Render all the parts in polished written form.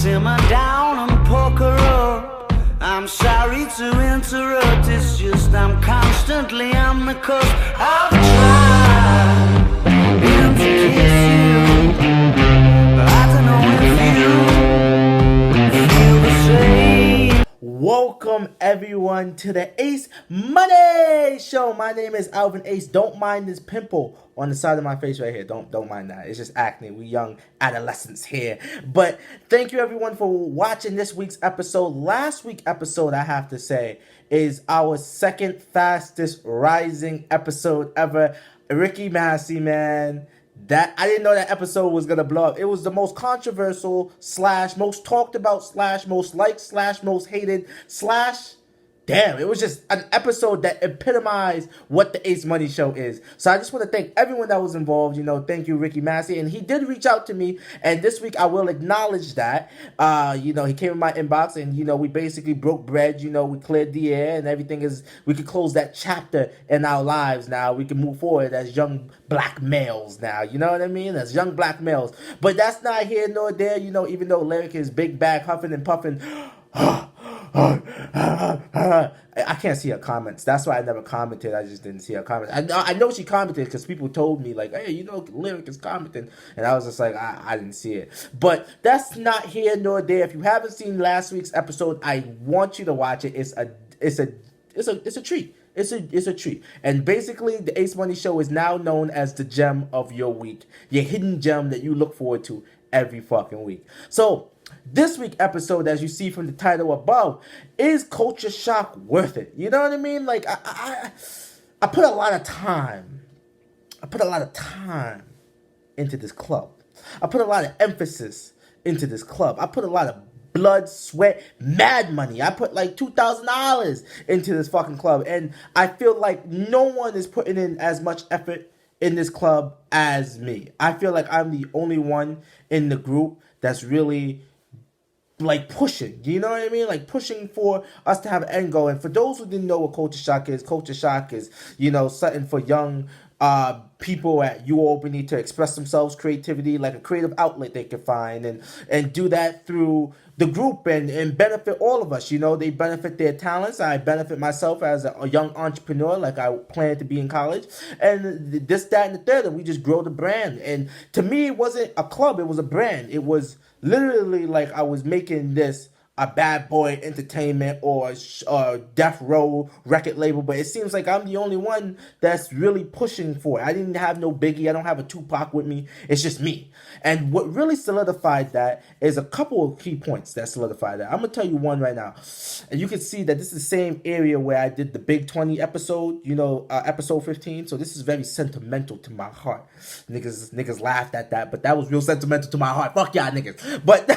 simmer down and poker up. I'm sorry to interrupt, it's just I'm constantly on the cusp. I've tried to kiss you, but I don't know if you feel the same. Welcome everyone to the Ace Money Show. My name is Alvin Ace. Don't mind this pimple on the side of my face right here. Don't mind that. It's just acne. We young adolescents here. But thank you everyone for watching this week's episode. Last week's episode, I have to say, is our second fastest rising episode ever. Ricky Massey, man. That I didn't know that episode was gonna blow up. It was the most controversial / most talked about / most liked / most hated / damn, it was just an episode that epitomized what the Ace Money Show is. So I just want to thank everyone that was involved. Thank you, Ricky Massey. And he did reach out to me. And this week I will acknowledge that. He came in my inbox and, we basically broke bread. We cleared the air and everything we could close that chapter in our lives now. We can move forward as young black males now. You know what I mean? As young black males. But that's not here nor there. Even though Lyric is big bag huffing and puffing. I can't see her comments. That's why I never commented. I just didn't see her comments. I know she commented because people told me, like, hey, Lyric is commenting. And I was just like, I didn't see it. But that's not here nor there. If you haven't seen last week's episode, I want you to watch it. It's a treat. It's a treat. And basically, the Ace Money Show is now known as the gem of your week. Your hidden gem that you look forward to every fucking week. So, this week's episode, as you see from the title above, is Culture Shock worth it? You know what I mean? Like, I put a lot of time. Into this club. I put a lot of emphasis into this club. I put a lot of blood, sweat, mad money. I put like $2,000 into this fucking club. And I feel like no one is putting in as much effort in this club as me. I feel like I'm the only one in the group that's really like pushing, you know what I mean? Like pushing for us to have an end goal. And for those who didn't know what Culture Shock is something for young people at UAlbany to express themselves, creativity, like a creative outlet they can find and do that through the group and benefit all of us. They benefit their talents. I benefit myself as a young entrepreneur, like I plan to be in college. And this, that, and the third, and we just grow the brand. And to me, it wasn't a club, it was a brand. It was literally like I was making this a Bad Boy Entertainment or Death Row record label, but it seems like I'm the only one that's really pushing for it. I didn't have no Biggie. I don't have a Tupac with me. It's just me. And what really solidified that is a couple of key points that solidified that. I'm going to tell you one right now. And you can see that this is the same area where I did the Big 20 episode, episode 15. So this is very sentimental to my heart. Niggas laughed at that, but that was real sentimental to my heart. Fuck y'all niggas. But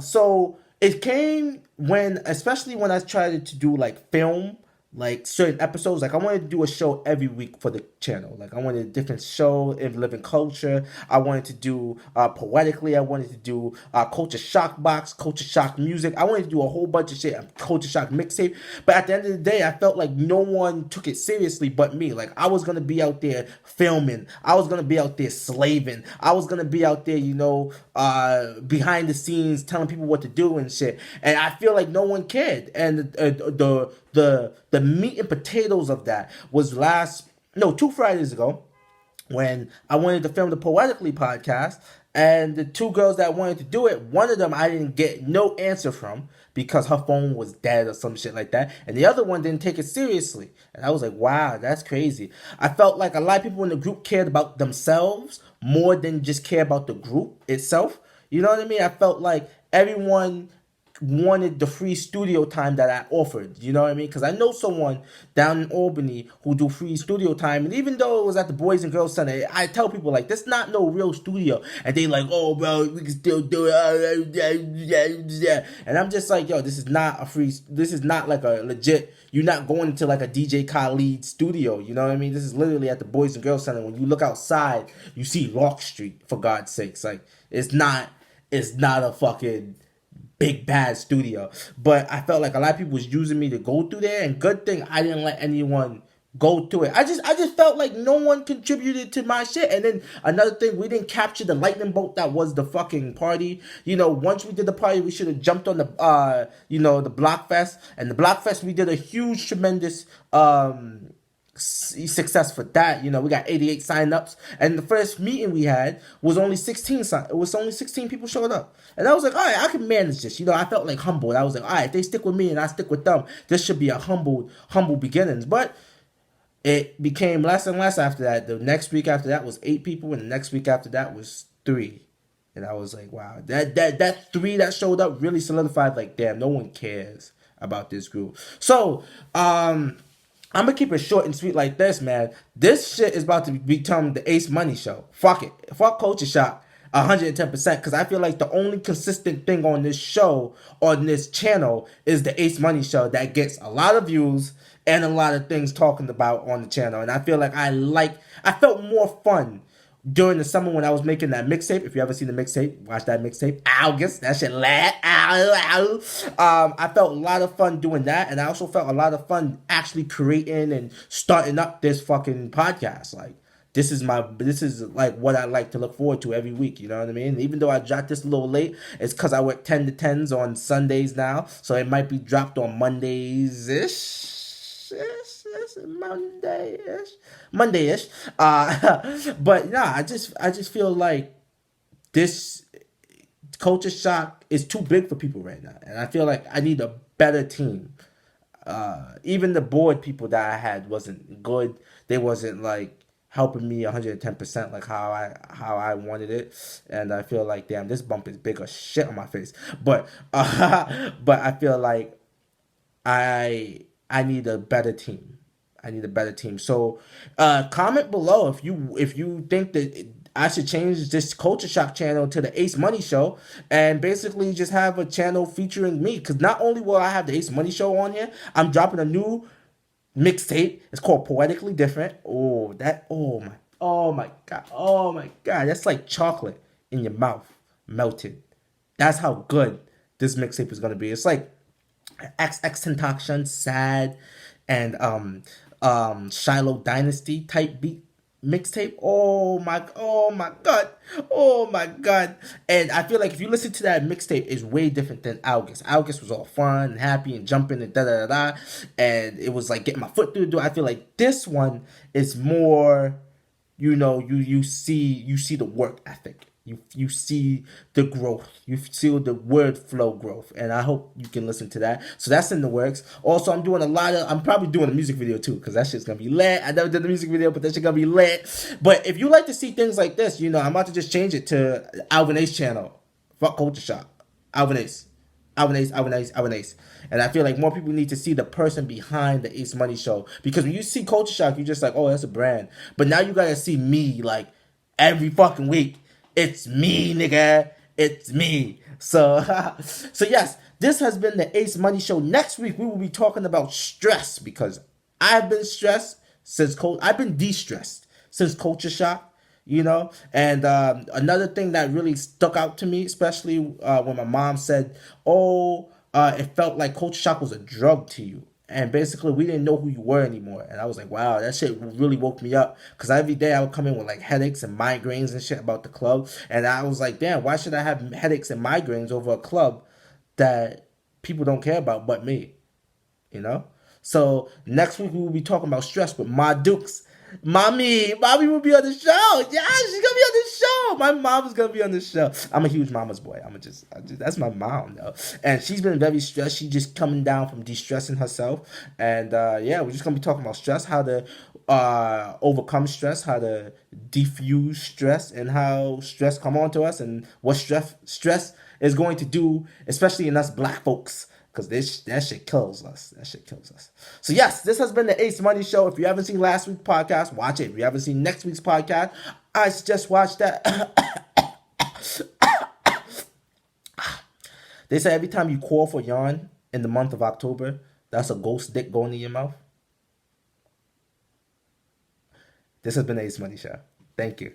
so it came especially when I tried to do like film, like certain episodes. Like I wanted to do a show every week for the channel. Like I wanted a different show in living culture. I wanted to do poetically. I wanted to do Culture Shock box, Culture Shock music. I wanted to do a whole bunch of shit, Culture Shock mixtape. But at the end of the day, I felt like no one took it seriously but me. Like I was gonna be out there filming. I was gonna be out there slaving. I was gonna be out there, behind the scenes telling people what to do and shit. And I feel like no one cared. And the meat and potatoes of that was 2 Fridays ago when I wanted to film the Poetically podcast, and the two girls that wanted to do it, one of them I didn't get no answer from because her phone was dead or some shit like that, and the other one didn't take it seriously. And I was like, wow, that's crazy. I felt like a lot of people in the group cared about themselves more than just care about the group itself. You know what I mean? I felt like everyone wanted the free studio time that I offered, you know what I mean? Because I know someone down in Albany who do free studio time, and even though it was at the Boys and Girls Center, I tell people like, this not no real studio, and they like, oh bro, we can still do it, and I'm just like, yo, this is not like a legit, you're not going into like a DJ Khaled studio, you know what I mean? This is literally at the Boys and Girls Center. When you look outside, you see Lark Street, for God's sakes. Like, it's not a fucking big bad studio. But I felt like a lot of people was using me to go through there, and good thing I didn't let anyone go through it. I just felt like no one contributed to my shit. And then another thing, we didn't capture the lightning bolt that was the fucking party. Once we did the party, we should have jumped on the the Blockfest. And the Blockfest, we did a huge, tremendous success for that. We got 88 sign-ups, and the first meeting we had was only 16 it was only 16 people showed up, and I was like, all right, I can manage this. I felt like humbled. I was like, all right, if they stick with me and I stick with them, this should be a humble beginnings. But it became less and less after that. The next week after that was 8 people, and the next week after that was 3. And I was like, wow, that 3 that showed up really solidified, like, damn, no one cares about this group. So I'm gonna keep it short and sweet like this, man. This shit is about to become the Ace Money Show. Fuck it. Fuck Culture Shock 110%, because I feel like the only consistent thing on this show, on this channel, is the Ace Money Show that gets a lot of views and a lot of things talking about on the channel. And I feel like I felt more fun during the summer when I was making that mixtape. If you haven't seen the mixtape, watch that mixtape. August, that shit lat. I felt a lot of fun doing that, and I also felt a lot of fun actually creating and starting up this fucking podcast. Like, this is like what I like to look forward to every week. You know what I mean? Even though I dropped this a little late, it's because I work 10 to 10s on Sundays now, so it might be dropped on Mondays ish. Monday-ish. But nah, I just feel like this Culture Shock is too big for people right now, and I feel like I need a better team. Even the board people that I had wasn't good. They wasn't like helping me 110% like how I wanted it, and I feel like, damn, this bump is big as shit on my face. But I feel like I need a better team. So, comment below if you think that I should change this Culture Shock channel to the Ace Money Show, and basically just have a channel featuring me. Because not only will I have the Ace Money Show on here, I'm dropping a new mixtape. It's called Poetically Different. Oh my god, that's like chocolate in your mouth melted. That's how good this mixtape is gonna be. It's like XXXTentacion, Sad, and Shiloh Dynasty type beat mixtape. Oh my god. And I feel like if you listen to that mixtape, it's way different than August. August was all fun and happy and jumping and da, and it was like getting my foot through the door. I feel like this one is more, you see the work ethic. You see the growth. You see the word flow growth. And I hope you can listen to that. So that's in the works. Also, I'm probably doing a music video too, because that shit's going to be lit. I never did the music video, but that shit's going to be lit. But if you like to see things like this, I'm about to just change it to Alvin Ace channel. Fuck Culture Shock. Alvin Ace. And I feel like more people need to see the person behind the Ace Money Show. Because when you see Culture Shock, you're just like, oh, that's a brand. But now you got to see me like every fucking week. It's me, nigga. It's me. So yes, this has been the Ace Money Show. Next week, we will be talking about stress, because I've been stressed I've been de-stressed since Culture Shock, And another thing that really stuck out to me, especially when my mom said, it felt like Culture Shock was a drug to you. And basically, we didn't know who you were anymore. And I was like, wow, that shit really woke me up. Because every day I would come in with like headaches and migraines and shit about the club. And I was like, damn, why should I have headaches and migraines over a club that people don't care about but me? So next week we will be talking about stress with Ma Dukes. Mommy will be on the show. Yeah, she's gonna be on the show. My mom is gonna be on the show. I'm a huge mama's boy. That's my mom though, and she's been very stressed. She's just coming down from de-stressing herself, and we're just gonna be talking about stress, how to overcome stress, how to defuse stress, and how stress come on to us, and what stress is going to do, especially in us black folks. Because that shit kills us. So yes, this has been the Ace Money Show. If you haven't seen last week's podcast, watch it. If you haven't seen next week's podcast, I suggest watch that. They say every time you cough or yawn in the month of October, that's a ghost dick going in your mouth. This has been the Ace Money Show. Thank you.